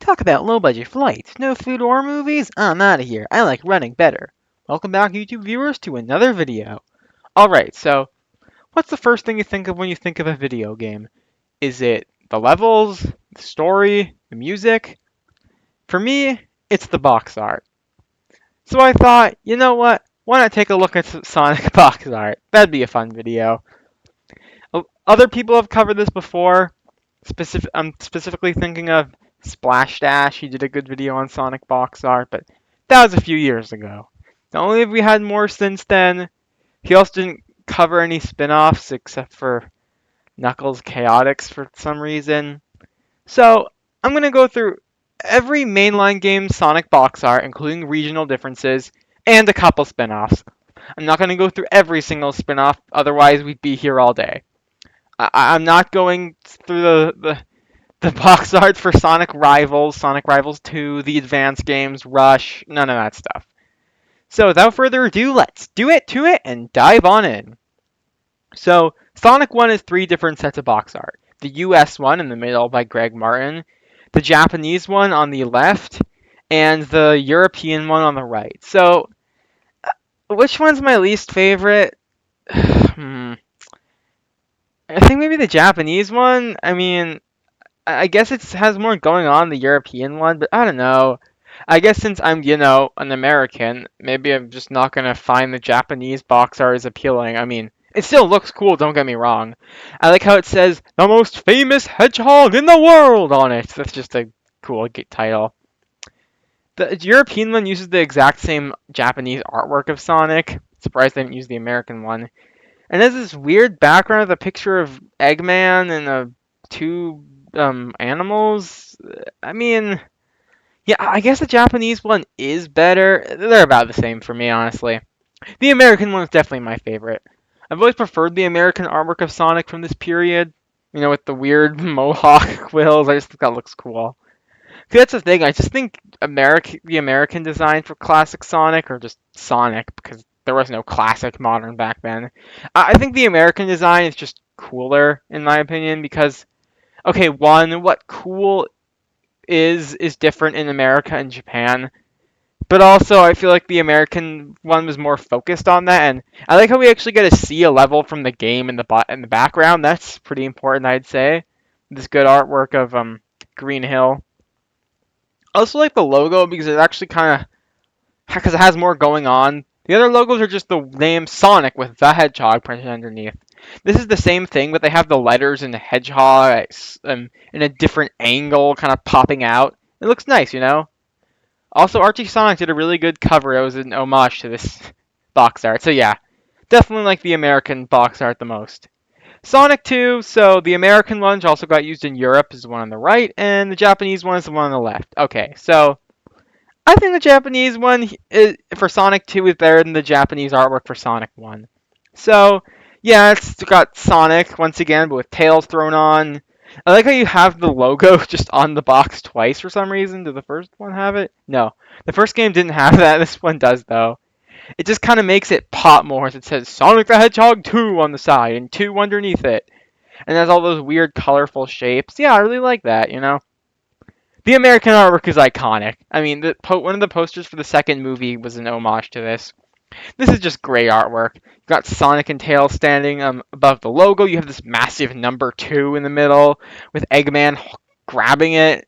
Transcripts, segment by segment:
Talk about low-budget flights, no food or movies? I'm out of here. I like running better. Welcome back, YouTube viewers, to another video. Alright, so what's the first thing you think of when you think of a video game? Is it the levels, the story, the music? For me, it's the box art. So I thought, you know what? Why not take a look at some Sonic box art? That'd be a fun video. Other people have covered this before. I'm specifically thinking of Splash Dash. He did a good video on Sonic box art, but that was a few years ago. Not only have we had more since then, he also didn't cover any spin-offs except for Knuckles Chaotix for some reason. So I'm going to go through every mainline game Sonic box art, including regional differences, and a couple spin-offs. I'm not going to go through every single spin-off, otherwise we'd be here all day. I'm not going through the box art for Sonic Rivals 2, the advanced games, Rush, none of that stuff. So without further ado, let's do it to it and dive on in. So Sonic 1 is 3 different sets of box art. The US one in the middle by Greg Martin, the Japanese one on the left, and the European one on the right. So which one's my least favorite? I think maybe the Japanese one. I mean, I guess it has more going on the European one, but I don't know. I guess since I'm, an American, maybe I'm just not gonna find the Japanese box art as appealing. I mean, it still looks cool, don't get me wrong. I like how it says, the most famous hedgehog in the world on it. That's just a cool title. The European one uses the exact same Japanese artwork of Sonic. Surprised they didn't use the American one. And there's this weird background of a picture of Eggman and two animals. I mean, yeah, I guess the Japanese one is better. They're about the same for me, honestly. The American one is definitely my favorite. I've always preferred the American artwork of Sonic from this period. With the weird mohawk quills. I just think that looks cool. See, that's the thing. I just think the American design for classic Sonic, or just Sonic, because there was no classic modern back then. I think the American design is just cooler, in my opinion, because, okay, one, what cool is different in America and Japan. But also, I feel like the American one was more focused on that, and I like how we actually get to see a level from the game in the background. That's pretty important, I'd say. This good artwork of Green Hill. I also like the logo because it actually because it has more going on. The other logos are just the name Sonic with the hedgehog printed underneath. This is the same thing, but they have the letters and the hedgehog in a different angle, kind of popping out. It looks nice, Also, Archie Sonic did a really good cover. It was an homage to this box art. So yeah, definitely like the American box art the most. Sonic 2, so the American one also got used in Europe, is the one on the right, and the Japanese one is the one on the left. Okay, so I think the Japanese one for Sonic 2 is better than the Japanese artwork for Sonic 1. So, yeah, it's got Sonic, once again, but with tails thrown on. I like how you have the logo just on the box twice for some reason. Did the first one have it? No. The first game didn't have that. This one does, though. It just kind of makes it pop more as it says Sonic the Hedgehog 2 on the side and 2 underneath it. And there's all those weird colorful shapes. Yeah, I really like that, The American artwork is iconic. I mean, one of the posters for the second movie was an homage to this. This is just great artwork. You've got Sonic and Tails standing above the logo. You have this massive number 2 in the middle with Eggman grabbing it.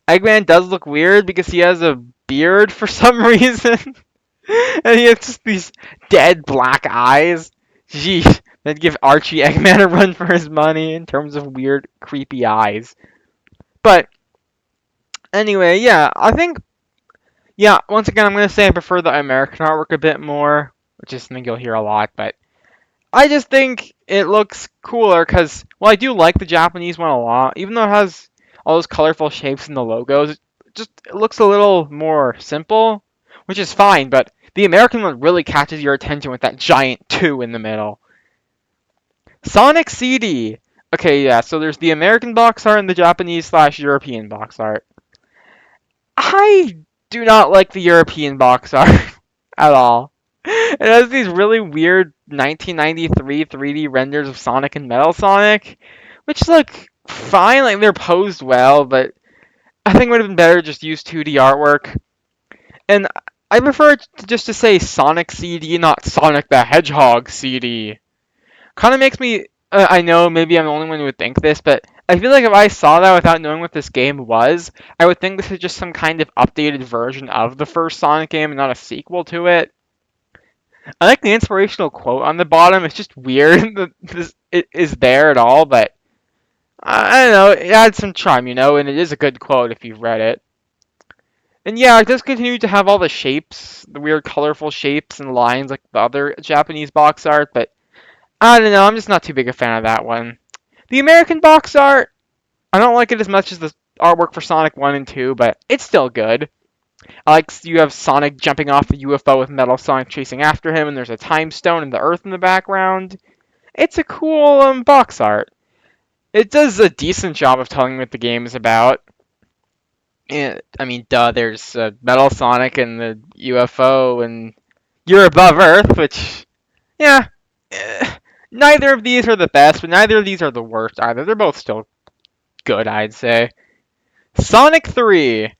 Eggman does look weird because he has a beard for some reason. And he has just these dead black eyes. Jeez, that'd give Archie Eggman a run for his money in terms of weird, creepy eyes. But anyway, yeah, once again, I'm going to say I prefer the American artwork a bit more, which is something you'll hear a lot, but I just think it looks cooler because, well, I do like the Japanese one a lot, even though it has all those colorful shapes in the logos, it looks a little more simple, which is fine, but the American one really catches your attention with that giant 2 in the middle. Sonic CD. Okay, yeah, so there's the American box art and the Japanese/European box art. I do not like the European box art at all. It has these really weird 1993 3D renders of Sonic and Metal Sonic, which look fine, like they're posed well, but I think it would have been better to just use 2D artwork. And I prefer to just to say Sonic CD, not Sonic the Hedgehog CD. Kind of makes me. I know maybe I'm the only one who would think this, but I feel like if I saw that without knowing what this game was, I would think this is just some kind of updated version of the first Sonic game and not a sequel to it. I like the inspirational quote on the bottom. It's just weird that it is there at all, but I don't know. It adds some charm, and it is a good quote if you've read it. And yeah, it does continue to have all the shapes, the weird colorful shapes and lines like the other Japanese box art, but I don't know, I'm just not too big a fan of that one. The American box art, I don't like it as much as the artwork for Sonic 1 and 2, but it's still good. I like you have Sonic jumping off the UFO with Metal Sonic chasing after him, and there's a time stone and the Earth in the background. It's a cool box art. It does a decent job of telling what the game is about. I mean, duh, there's Metal Sonic and the UFO, and you're above Earth, which, yeah, neither of these are the best, but neither of these are the worst either. They're both still good, I'd say. Sonic 3.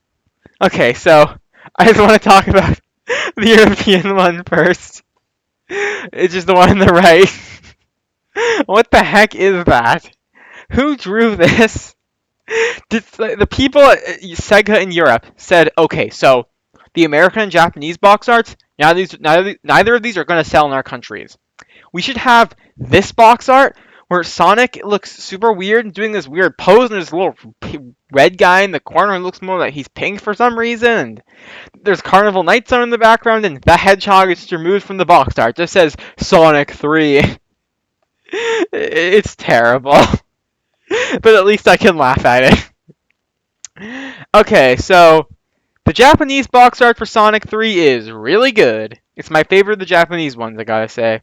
Okay, so I just want to talk about the European one first. It's just the one on the right. What the heck is that? Who drew this? The people at Sega in Europe said, okay, so the American and Japanese box arts, neither of these are going to sell in our countries. We should have this box art where Sonic looks super weird and doing this weird pose, and there's a little red guy in the corner and looks more like he's pink for some reason. And there's Carnival Night Zone in the background, and the hedgehog is just removed from the box art. It just says Sonic 3. It's terrible, but at least I can laugh at it. Okay, so the Japanese box art for Sonic 3 is really good. It's my favorite of the Japanese ones, I gotta say.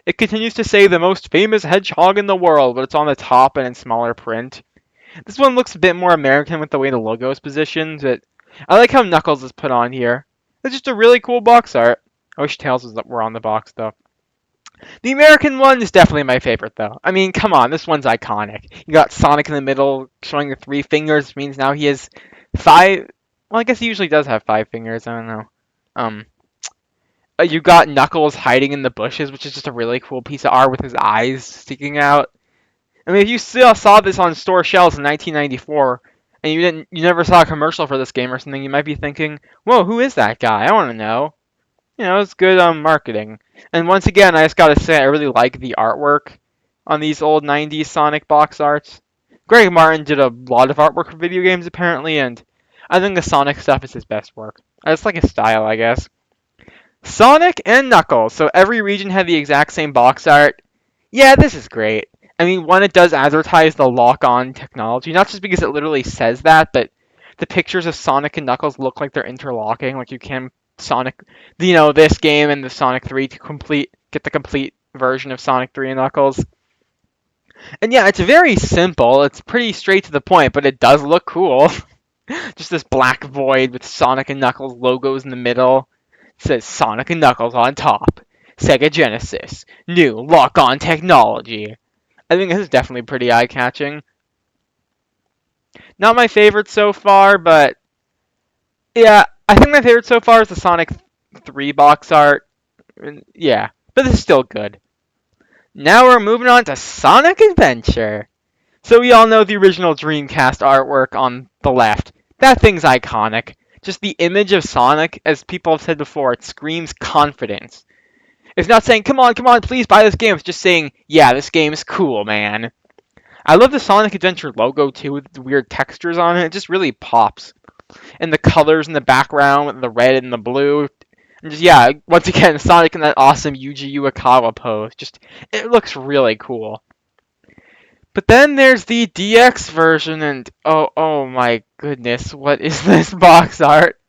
It continues to say the most famous hedgehog in the world, but it's on the top and in smaller print. This one looks a bit more American with the way the logo is positioned, but I like how Knuckles is put on here. It's just a really cool box art. I wish Tails were on the box, though. The American one is definitely my favorite, though. I mean, come on, this one's iconic. You got Sonic in the middle, showing the 3 fingers, which means now he has 5. Well, I guess he usually does have 5 fingers. I don't know. Um, you got Knuckles hiding in the bushes, which is just a really cool piece of art with his eyes sticking out. I mean, if you still saw this on store shelves in 1994, and you never saw a commercial for this game or something, you might be thinking, "Whoa, who is that guy? I want to know." It's good marketing. And once again, I just gotta say, I really like the artwork on these old 90s Sonic box arts. Greg Martin did a lot of artwork for video games, apparently, and I think the Sonic stuff is his best work. I just like his style, I guess. Sonic and Knuckles. So every region had the exact same box art. Yeah, this is great. I mean, one, it does advertise the lock-on technology, not just because it literally says that, but the pictures of Sonic and Knuckles look like they're interlocking, like you can Sonic, this game and the Sonic 3 to get the complete version of Sonic 3 and Knuckles. And yeah, it's very simple. It's pretty straight to the point, but it does look cool. Just this black void with Sonic and Knuckles logos in the middle. It says Sonic and Knuckles on top. Sega Genesis. New lock-on technology. I think this is definitely pretty eye-catching. Not my favorite so far, but yeah, I think my favorite so far is the Sonic 3 box art. Yeah, but this is still good. Now we're moving on to Sonic Adventure. So we all know the original Dreamcast artwork on the left. That thing's iconic. Just the image of Sonic, as people have said before, it screams confidence. It's not saying, come on, please buy this game. It's just saying, yeah, this game's cool, man. I love the Sonic Adventure logo, too, with the weird textures on it. It just really pops. And the colors in the background, with the red and the blue. And just, yeah, once again, Sonic in that awesome Yuji Uekawa pose. Just, it looks really cool. But then there's the DX version, and oh my goodness, what is this box art?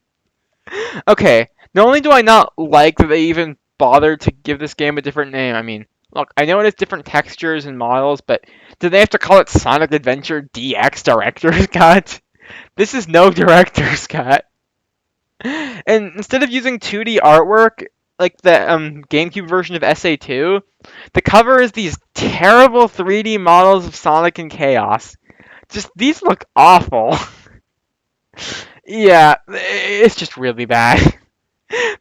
Okay, not only do I not like that they even bothered to give this game a different name, I mean, look, I know it has different textures and models, but do they have to call it Sonic Adventure DX Director's Cut? This is no Director's Cut. And instead of using 2D artwork, like the GameCube version of SA2, the cover is these terrible 3D models of Sonic and Chaos. Just, these look awful. Yeah, it's just really bad.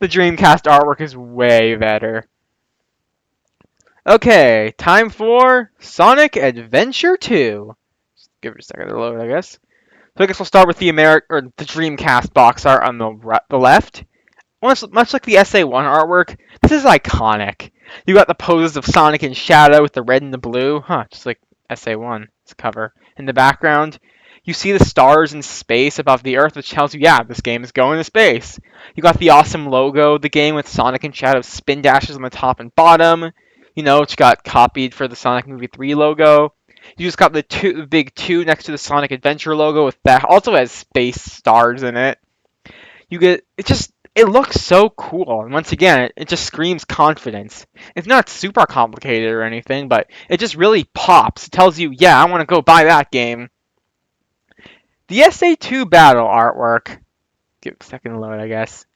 The Dreamcast artwork is way better. Okay, time for Sonic Adventure 2. Just give it a second to load, I guess. So I guess we'll start with the Dreamcast box art on the left. Much like the SA1 artwork, this is iconic. You got the poses of Sonic and Shadow with the red and the blue, just like SA1's cover. In the background, you see the stars in space above the Earth, which tells you, yeah, this game is going to space. You got the awesome logo of the game with Sonic and Shadow spin dashes on the top and bottom. Which got copied for the Sonic Movie 3 logo. You just got the big two next to the Sonic Adventure logo with that also has space stars in it. It looks so cool, and once again, it just screams confidence. It's not super complicated or anything, but it just really pops. It tells you, yeah, I want to go buy that game. The SA2 battle artwork, give it a second to load, I guess.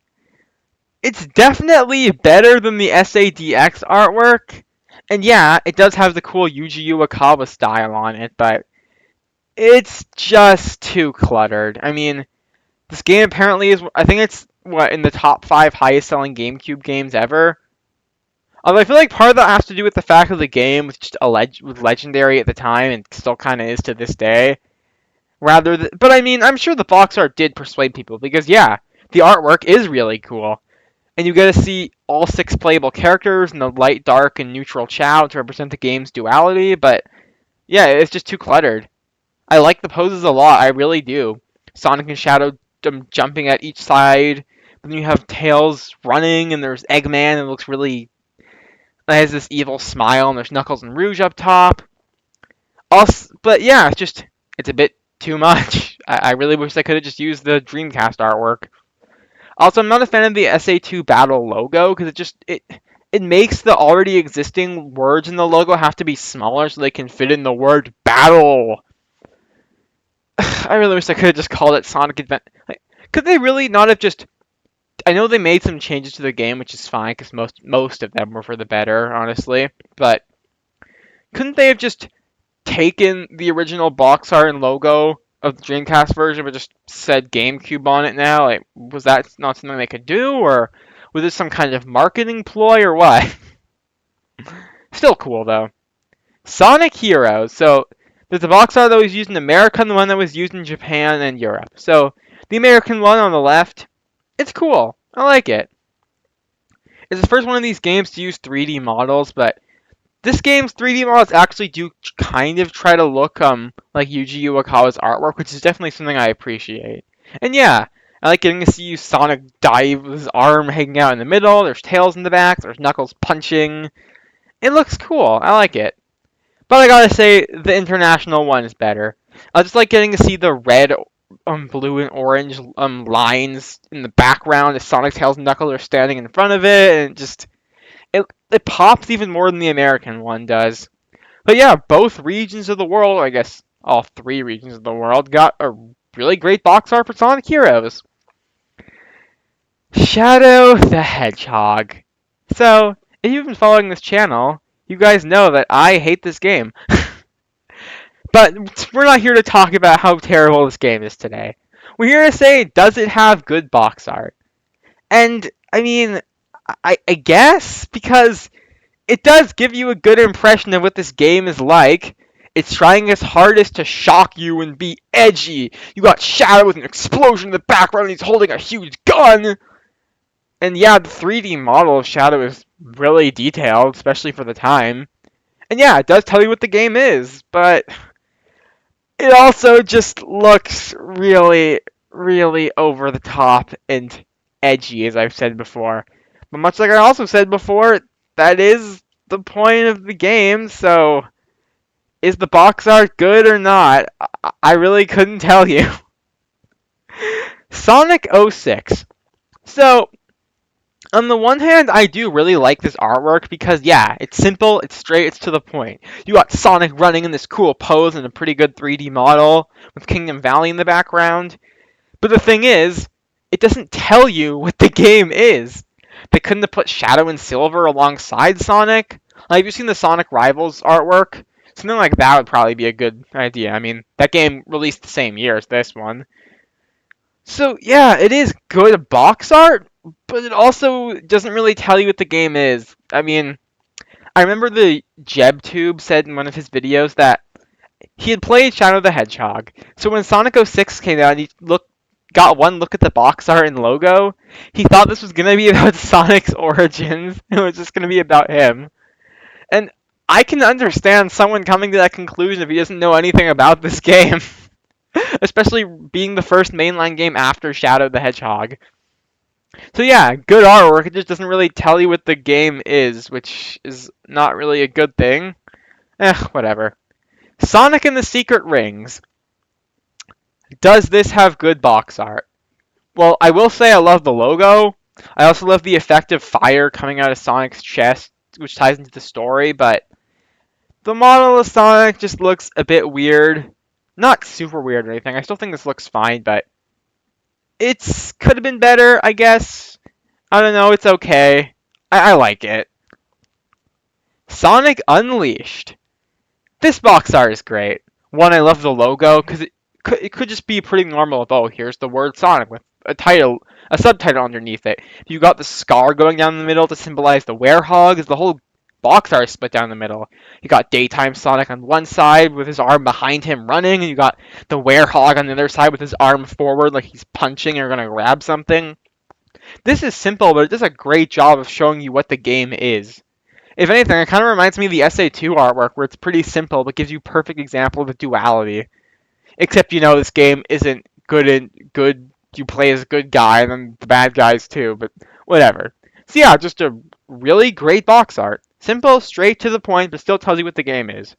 It's definitely better than the SADX artwork, and yeah, it does have the cool Yuji Uekawa style on it, but it's just too cluttered. I mean, this game apparently I think it's, in the top 5 highest selling GameCube games ever. Although I feel like part of that has to do with the fact that the game was just was legendary at the time and still kind of is to this day. But I mean, I'm sure the box art did persuade people because, yeah, the artwork is really cool. And you get to see all 6 playable characters in the light, dark, and neutral Chao to represent the game's duality, but yeah, it's just too cluttered. I like the poses a lot, I really do. Sonic and Shadow jumping at each side. Then you have Tails running, and there's Eggman, and it looks really. It has this evil smile, and there's Knuckles and Rouge up top. But yeah, it's a bit too much. I really wish I could have just used the Dreamcast artwork. Also, I'm not a fan of the SA2 Battle logo because it makes the already existing words in the logo have to be smaller so they can fit in the word battle. I really wish I could have just called it Sonic Adventure. Could they really not have just? I know they made some changes to the game, which is fine because most of them were for the better, honestly. But couldn't they have just taken the original box art and logo of the Dreamcast version, but just said GameCube on it now? Like, was that not something they could do, or was this some kind of marketing ploy, or what? Still cool though. Sonic Heroes. So there's a box art that was used in America and the one that was used in Japan and Europe. So the American one on the left, it's cool. I like it. It's the first one of these games to use 3D models, but this game's 3D models actually do kind of try to look like Yuji Uekawa's artwork, which is definitely something I appreciate. And yeah, I like getting to see Sonic dive with his arm hanging out in the middle. There's Tails in the back. There's Knuckles punching. It looks cool. I like it. But I gotta say, the international one is better. I just like getting to see the red, blue, and orange lines in the background as Sonic, Tails, and Knuckles are standing in front of it, and it pops even more than the American one does. But yeah, both regions of the world, I guess all 3 regions of the world, got a really great box art for Sonic Heroes. Shadow the Hedgehog. So, if you've been following this channel, you guys know that I hate this game. But we're not here to talk about how terrible this game is today. We're here to say, does it have good box art? And, I mean, I guess, because it does give you a good impression of what this game is like. It's trying its hardest to shock you and be edgy. You got Shadow with an explosion in the background, and he's holding a huge gun. And yeah, the 3D model of Shadow is really detailed, especially for the time. And yeah, it does tell you what the game is, but it also just looks really, really over the top and edgy, as I've said before. But much like I also said before, that is the point of the game, so is the box art good or not? I really couldn't tell you. Sonic 06. So, on the one hand, I do really like this artwork because, yeah, it's simple, it's straight, it's to the point. You got Sonic running in this cool pose in a pretty good 3D model with Kingdom Valley in the background. But the thing is, it doesn't tell you what the game is. They couldn't have put Shadow and Silver alongside Sonic. Like, have you seen the Sonic Rivals artwork? Something like that would probably be a good idea. I mean, that game released the same year as this one. So yeah, it is good box art, but it also doesn't really tell you what the game is. I mean, I remember the JebTube said in one of his videos that he had played Shadow the Hedgehog. So when Sonic 06 came out, and he got one look at the box art and logo. He thought this was gonna be about Sonic's origins. It was just gonna be about him. And I can understand someone coming to that conclusion if he doesn't know anything about this game. Especially being the first mainline game after Shadow the Hedgehog. So yeah, good artwork. It just doesn't really tell you what the game is, which is not really a good thing. Whatever. Sonic and the Secret Rings. Does this have good box art? Well, I will say I love the logo. I also love the effect of fire coming out of Sonic's chest, which ties into the story, but the model of Sonic just looks a bit weird. Not super weird or anything. I still think this looks fine, but it's could have been better, I guess. I don't know, it's okay. I like it. Sonic Unleashed. This box art is great. One, I love the logo because it could just be pretty normal. With, oh, here's the word Sonic with a subtitle underneath it. You got the scar going down the middle to symbolize the werehog. The whole box art is split down the middle. You got daytime Sonic on one side with his arm behind him running, and you got the werehog on the other side with his arm forward like he's punching or gonna grab something. This is simple, but it does a great job of showing you what the game is. If anything, it kind of reminds me of the SA2 artwork, where it's pretty simple but gives you perfect example of the duality. Except this game isn't good and good. You play as a good guy and then the bad guys too, but whatever. So yeah, just a really great box art. Simple, straight to the point, but still tells you what the game is.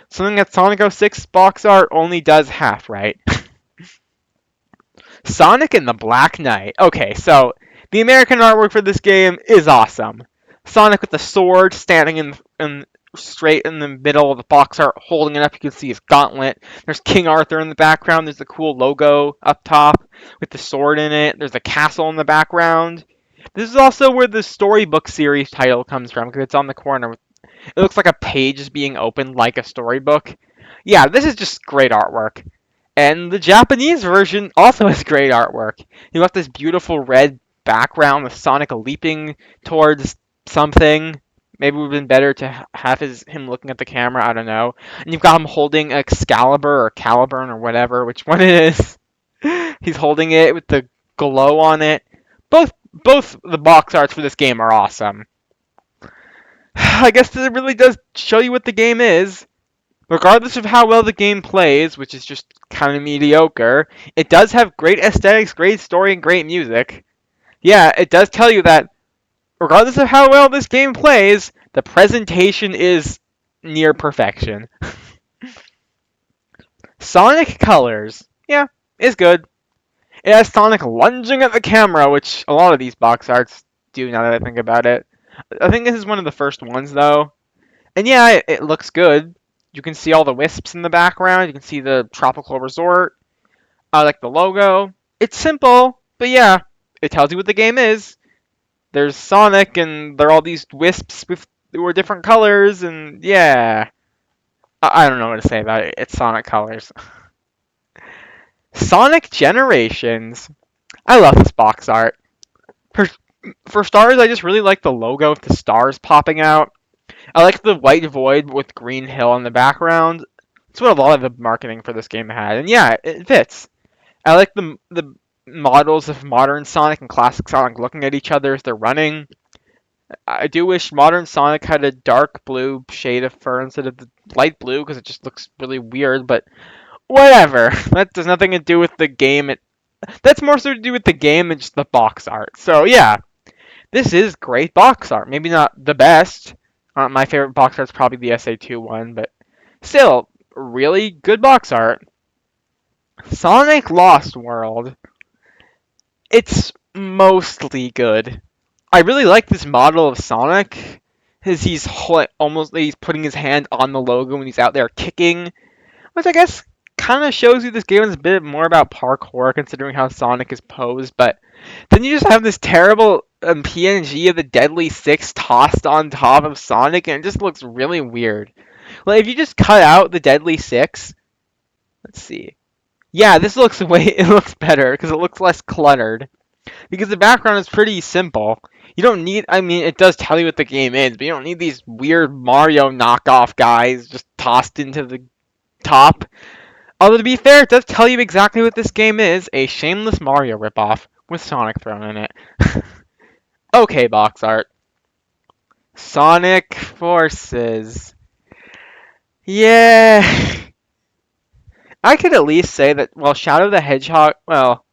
Something that Sonic 06 box art only does half, right? Sonic and the Black Knight. Okay, so the American artwork for this game is awesome. Sonic with the sword standing in straight in the middle of the box art, holding it up. You can see his gauntlet. There's King Arthur in the background. There's the cool logo up top with the sword in it. There's a castle in the background. This is also where the storybook series title comes from because it's on the corner. It looks like a page is being opened like a storybook. Yeah, this is just great artwork. And the Japanese version also has great artwork. You got this beautiful red background with Sonic leaping towards something. Maybe it would have been better to have him looking at the camera. I don't know. And you've got him holding Excalibur or Caliburn or whatever, which one it is. He's holding it with the glow on it. Both the box arts for this game are awesome. I guess it really does show you what the game is. Regardless of how well the game plays, which is just kind of mediocre, it does have great aesthetics, great story, and great music. Yeah, it does tell you that regardless of how well this game plays, the presentation is near perfection. Sonic Colors. Yeah, it's good. It has Sonic lunging at the camera, which a lot of these box arts do now that I think about it. I think this is one of the first ones, though. And yeah, it looks good. You can see all the wisps in the background. You can see the tropical resort. I like the logo. It's simple, but yeah, it tells you what the game is. There's Sonic, and there are all these wisps who are different colors, and yeah. I don't know what to say about it. It's Sonic Colors. Sonic Generations. I love this box art. For, for stars, I just really like the logo with the stars popping out. I like the white void with Green Hill in the background. It's what a lot of the marketing for this game had, and yeah, it fits. I like the models of modern Sonic and classic Sonic looking at each other as they're running. I do wish modern Sonic had a dark blue shade of fur instead of the light blue because it just looks really weird, but whatever. That has nothing to do with the game. That's more so to do with the game than just the box art. So yeah, this is great box art. Maybe not the best. My favorite box art is probably the SA2 one, but still, really good box art. Sonic Lost World. It's mostly good. I really like this model of Sonic, as he's putting his hand on the logo when he's out there kicking, which I guess kind of shows you this game is a bit more about parkour considering how Sonic is posed. But then you just have this terrible PNG of the Deadly Six tossed on top of Sonic, and it just looks really weird. Like if you just cut out the Deadly Six, let's see. Yeah, this looks it looks better because it looks less cluttered. Because the background is pretty simple. You don't need, I mean, it does tell you what the game is, but you don't need these weird Mario knockoff guys just tossed into the top. Although, to be fair, it does tell you exactly what this game is, a shameless Mario ripoff with Sonic thrown in it. Okay, box art. Sonic Forces. Yeah. I could at least say that, well, Shadow the Hedgehog, well,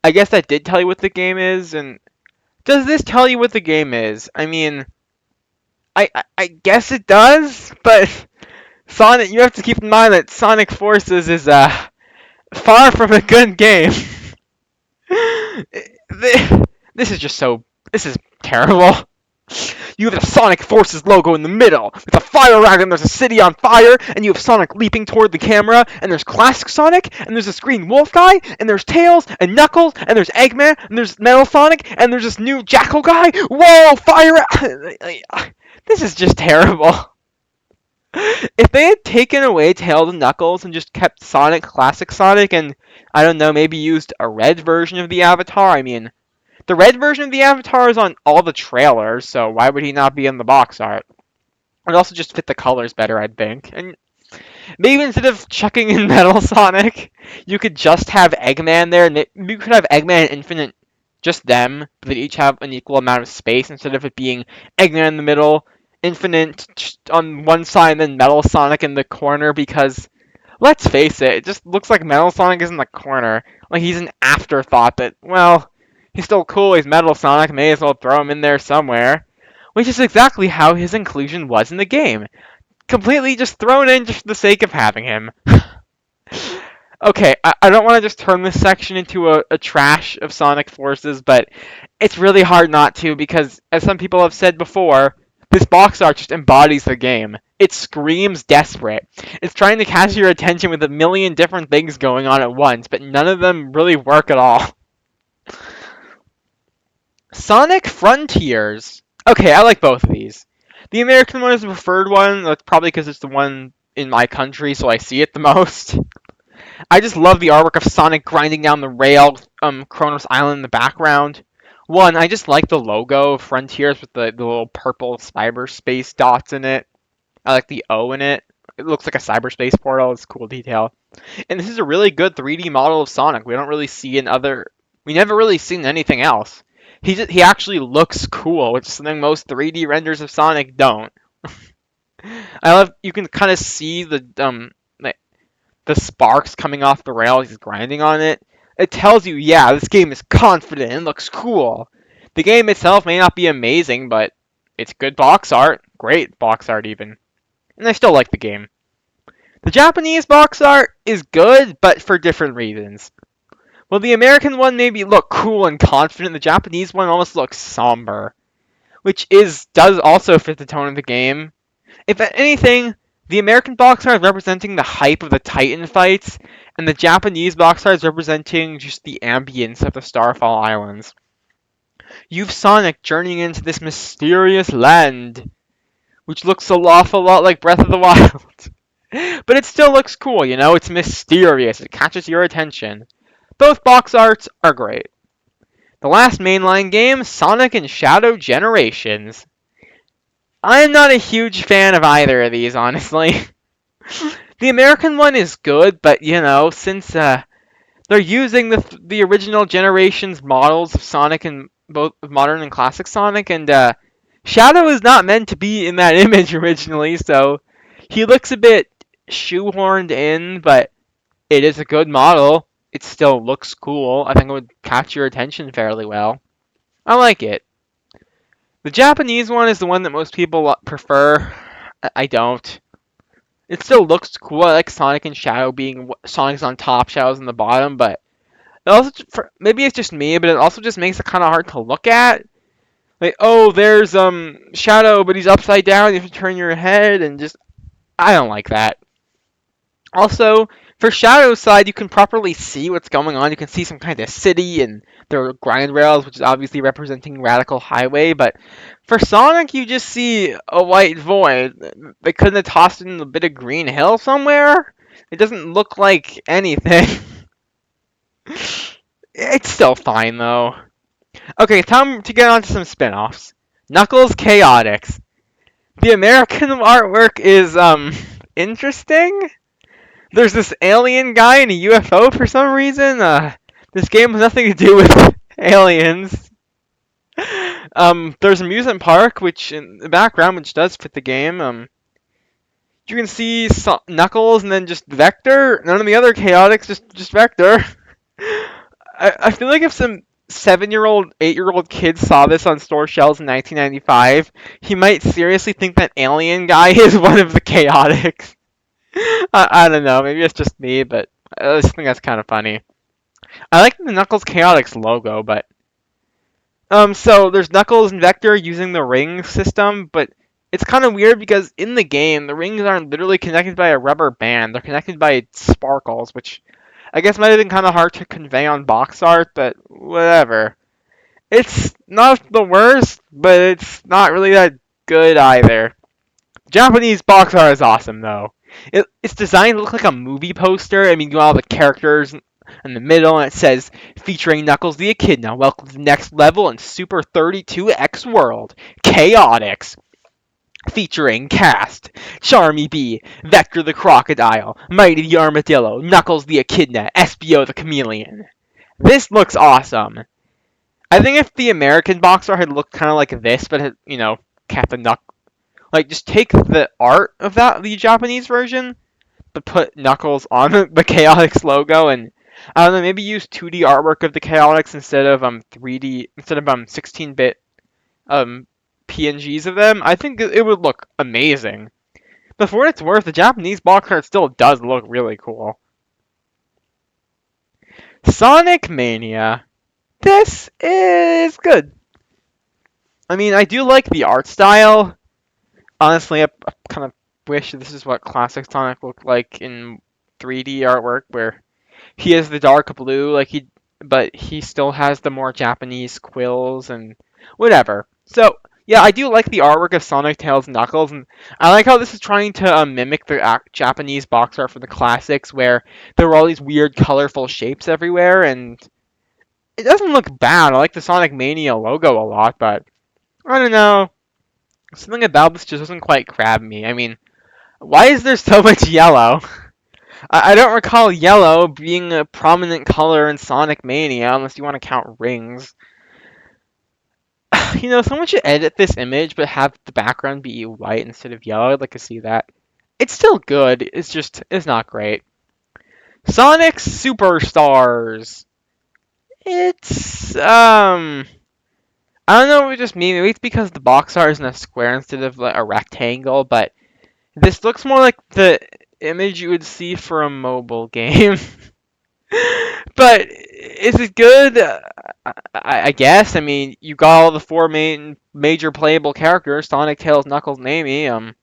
I guess that did tell you what the game is, and does this tell you what the game is? I mean, I guess it does, but Sonic, you have to keep in mind that Sonic Forces is far from a good game. This is just so. This is terrible. You have the Sonic Forces logo in the middle, with a fire around and there's a city on fire, and you have Sonic leaping toward the camera, and there's Classic Sonic, and there's a Green Wolf guy, and there's Tails, and Knuckles, and there's Eggman, and there's Metal Sonic, and there's this new Jackal guy. Whoa, fire! This is just terrible. If they had taken away Tails and Knuckles and just kept Sonic Classic Sonic and, I don't know, maybe used a red version of the avatar, I mean, the red version of the avatar is on all the trailers, so why would he not be in the box art? It also just fit the colors better, I think. And maybe instead of chucking in Metal Sonic, you could just have Eggman there, and you could have Eggman and Infinite, just them, but they each have an equal amount of space instead of it being Eggman in the middle, Infinite on one side, and then Metal Sonic in the corner, because let's face it, it just looks like Metal Sonic is in the corner. Like he's an afterthought that, well, he's still cool, he's Metal Sonic, may as well throw him in there somewhere. Which is exactly how his inclusion was in the game. Completely just thrown in just for the sake of having him. Okay, I don't want to just turn this section into a trash of Sonic Forces, but it's really hard not to because, as some people have said before, this box art just embodies the game. It screams desperate. It's trying to catch your attention with a million different things going on at once, but none of them really work at all. Sonic Frontiers. Okay, I like both of these. The American one is the preferred one. That's probably because it's the one in my country, so I see it the most. I just love the artwork of Sonic grinding down the rail, Kronos Island in the background. One, I just like the logo of Frontiers with the little purple cyberspace dots in it. I like the O in it. It looks like a cyberspace portal. It's a cool detail. And this is a really good 3D model of Sonic. We don't really see we never really seen anything else. He actually looks cool, which is something most 3D renders of Sonic don't. I love you can kind of see the sparks coming off the rail. He's grinding on it. It tells you, yeah, this game is confident and looks cool. The game itself may not be amazing, but it's good box art, great box art even, and I still like the game. The Japanese box art is good, but for different reasons. Well, the American one maybe look cool and confident. The Japanese one almost looks somber, which does also fit the tone of the game. If anything, the American box art is representing the hype of the Titan fights, and the Japanese box art is representing just the ambience of the Starfall Islands. You've Sonic journeying into this mysterious land, which looks an awful lot like Breath of the Wild. But it still looks cool, you know? It's mysterious. It catches your attention. Both box arts are great. The last mainline game, Sonic and Shadow Generations. I'm not a huge fan of either of these, honestly. The American one is good, but you know, since they're using the original Generations models of Sonic and both modern and classic Sonic, and Shadow is not meant to be in that image originally, so he looks a bit shoehorned in, but it is a good model. It still looks cool. I think it would catch your attention fairly well. I like it. The Japanese one is the one that most people prefer. I don't. It still looks cool. I like Sonic and Shadow being Sonic's on top, Shadow's on the bottom, but it also maybe it's just me, but it also just makes it kind of hard to look at. Like, oh, there's Shadow, but he's upside down. You have to turn your head, and just I don't like that. Also, for Shadow's side, you can properly see what's going on. You can see some kind of city and there are grind rails, which is obviously representing Radical Highway. But for Sonic, you just see a white void. They couldn't have tossed in a bit of Green Hill somewhere? It doesn't look like anything. It's still fine though. Okay, time to get on to some spin-offs. Knuckles Chaotix. The American artwork is interesting. There's this alien guy in a UFO for some reason. This game has nothing to do with aliens. There's amusement park, which in the background, which does fit the game. You can see Knuckles and then just Vector. None of the other Chaotix, just Vector. I feel like if some 7-year-old, 8-year-old kid saw this on store shelves in 1995, he might seriously think that alien guy is one of the Chaotix. I don't know. Maybe it's just me, but I just think that's kind of funny. I like the Knuckles Chaotix logo, but so there's Knuckles and Vector using the ring system, but it's kind of weird because in the game the rings aren't literally connected by a rubber band. They're connected by sparkles, which I guess might have been kind of hard to convey on box art, but whatever. It's not the worst, but it's not really that good either. Japanese box art is awesome though. It's designed to look like a movie poster. I mean, you got all the characters in the middle, and it says, featuring Knuckles the Echidna, welcome to the next level in Super 32X World, Chaotix. Featuring cast, Charmy B, Vector the Crocodile, Mighty the Armadillo, Knuckles the Echidna, SBO the Chameleon. This looks awesome. I think if the American box art had looked kind of like this, but had, Captain Knuckles, like just take the art of the Japanese version, but put Knuckles on the Chaotix logo, and I don't know, maybe use 2D artwork of the Chaotix instead of 3D, instead of 16-bit PNGs of them. I think it would look amazing. But for what it's worth, the Japanese box art still does look really cool. Sonic Mania. This is good. I mean, I do like the art style. Honestly, I kind of wish this is what classic Sonic looked like in 3D artwork, where he has the dark blue, but he still has the more Japanese quills and whatever. So yeah, I do like the artwork of Sonic, Tails, and Knuckles, and I like how this is trying to mimic the Japanese box art for the classics, where there were all these weird, colorful shapes everywhere, and it doesn't look bad. I like the Sonic Mania logo a lot, but I don't know. Something about this just doesn't quite grab me. I mean, why is there so much yellow? I don't recall yellow being a prominent color in Sonic Mania, unless you want to count rings. Someone should edit this image, but have the background be white instead of yellow. I'd like to see that. It's still good. It's not great. Sonic Superstars. It's I don't know if it's just me. Maybe it's because the box art is in a square instead of like a rectangle, but this looks more like the image you would see for a mobile game. But is it good? I guess. I mean, you got all the four major playable characters: Sonic, Tails, Knuckles, and Amy.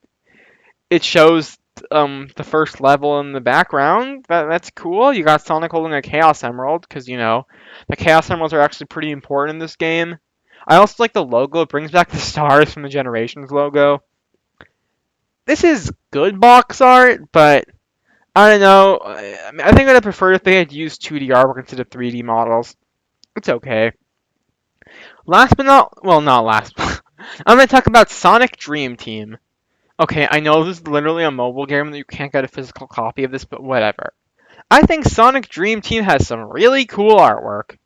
It shows the first level in the background. That's cool. You got Sonic holding a Chaos Emerald because the Chaos Emeralds are actually pretty important in this game. I also like the logo. It brings back the stars from the Generations logo. This is good box art, but I don't know. I think I'd have preferred if they had used 2D artwork instead of 3D models. It's okay. Last but not, well, not last. I'm going to talk about Sonic Dream Team. Okay, I know this is literally a mobile game that you can't get a physical copy of this, but whatever. I think Sonic Dream Team has some really cool artwork.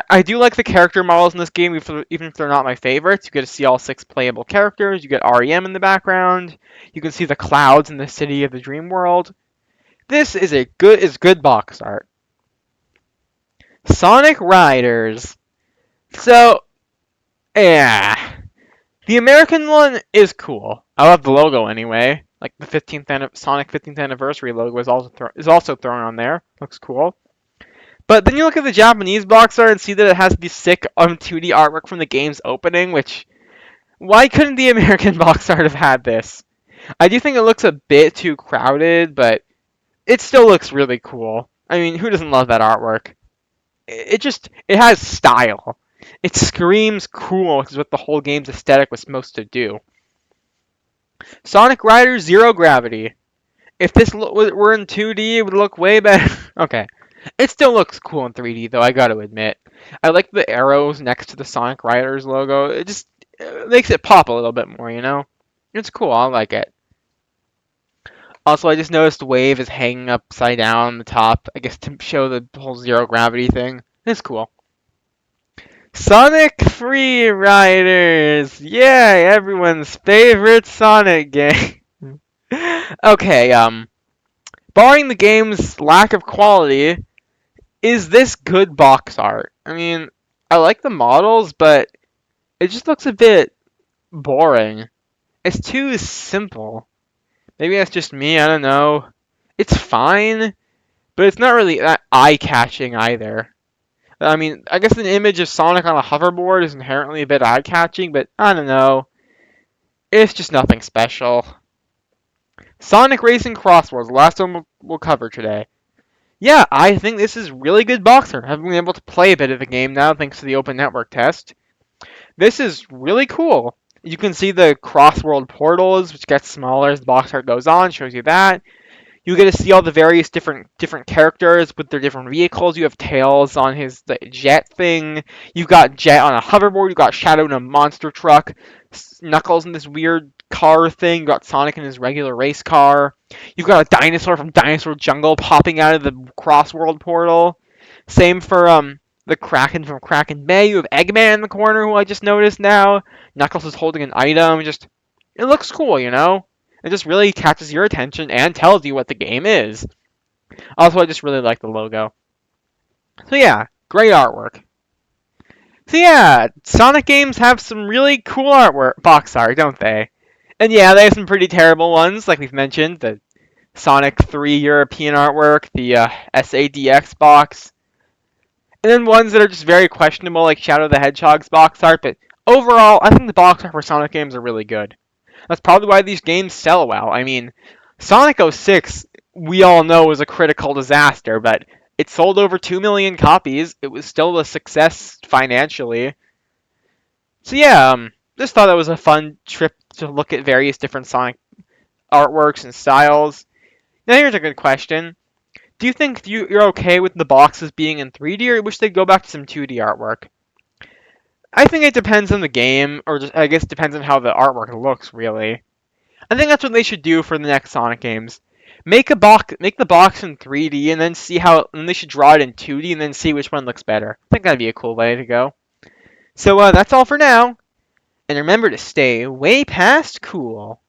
I do like the character models in this game, even if they're not my favorites. You get to see all 6 playable characters. You get REM in the background. You can see the clouds in the city of the dream world. This is good box art. Sonic Riders. So, yeah. The American one is cool. I love the logo anyway. Like the Sonic 15th anniversary logo is also thrown on there. Looks cool. But then you look at the Japanese box art and see that it has the sick 2D artwork from the game's opening, which why couldn't the American box art have had this? I do think it looks a bit too crowded, but it still looks really cool. I mean, who doesn't love that artwork? It has style. It screams cool, which is what the whole game's aesthetic was supposed to do. Sonic Riders Zero Gravity. If this were in 2D, it would look way better. Okay. It still looks cool in 3D though, I gotta admit. I like the arrows next to the Sonic Riders logo. It just makes it pop a little bit more, you know? It's cool, I like it. Also, I just noticed Wave is hanging upside down on the top, I guess to show the whole zero gravity thing. It's cool. Sonic Free Riders! Yay, everyone's favorite Sonic game. Okay, barring the game's lack of quality, is this good box art? I mean, I like the models, but it just looks a bit boring. It's too simple. Maybe that's just me, I don't know. It's fine, but it's not really that eye-catching either. I mean, I guess an image of Sonic on a hoverboard is inherently a bit eye-catching, but I don't know. It's just nothing special. Sonic Racing Crossworlds, the last one we'll cover today. Yeah, I think this is really good box art. I've been able to play a bit of the game now thanks to the open network test. This is really cool. You can see the cross-world portals, which get smaller as the box art goes on, shows you that. You get to see all the various different characters with their different vehicles. You have Tails on his jet thing. You've got Jet on a hoverboard. You've got Shadow in a monster truck. Knuckles in this weird car thing. You've got Sonic in his regular race car. You've got a dinosaur from Dinosaur Jungle popping out of the cross-world portal. Same for the Kraken from Kraken Bay. You have Eggman in the corner, who I just noticed now. Knuckles is holding an item. Just it looks cool, you know. It just really catches your attention and tells you what the game is. Also, I just really like the logo. So yeah, great artwork. So yeah, Sonic games have some really cool artwork, box art, don't they? And yeah, they have some pretty terrible ones, like we've mentioned, the Sonic 3 European artwork, the SADX box, and then ones that are just very questionable, like Shadow the Hedgehog's box art, but overall, I think the box art for Sonic games are really good. That's probably why these games sell well. I mean, Sonic 06, we all know, was a critical disaster, but it sold over 2 million copies. It was still a success financially. So yeah, just thought that was a fun trip to look at various different Sonic artworks and styles. Now here's a good question. Do you think you're okay with the boxes being in 3D, or you wish they'd go back to some 2D artwork? I think it depends on the game, or just I guess it depends on how the artwork looks, really. I think that's what they should do for the next Sonic games. Make the box in 3D, and then see how, and they should draw it in 2D, and then see which one looks better. I think that'd be a cool way to go. So that's all for now, and remember to stay way past cool.